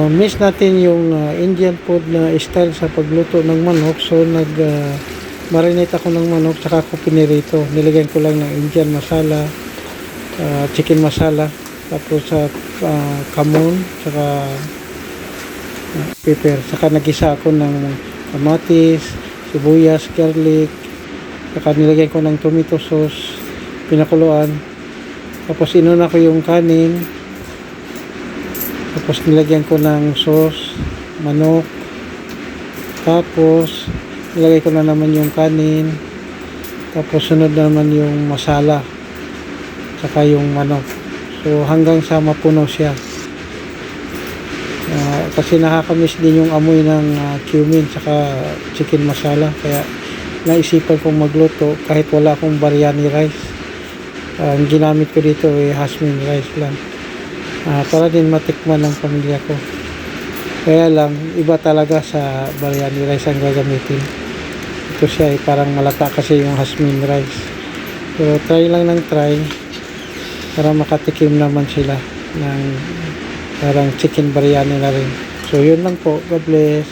Miss natin yung Indian food na style sa pagluto ng manok. So marinate ako ng manok, saka ko pinirito. Nilagyan ko lang ng Indian masala, chicken masala, tapos sa kamon, saka pepper. Saka nagisa ako ng kamatis, sibuyas, garlic, saka nilagyan ko ng tomato sauce, pinakuluan. Tapos inuna ko yung kanin, tapos nilagyan ko ng sauce, manok, tapos nilagay ko na naman yung kanin, tapos sunod naman yung masala, saka yung manok. So hanggang sa mapuno siya. Kasi nakakamiss din yung amoy ng cumin saka chicken masala, kaya naisipan kong magluto kahit wala akong biryani rice. Ang ginamit ko dito ay jasmine rice lang, para din matikman ng pamilya ko. Kaya lang iba talaga sa biryani rice ang gagamitin. Ito siya ay parang malata kasi yung jasmine rice. So try lang ng try para makatikim naman sila ng parang chicken biryani na rin. So yun lang po. God bless.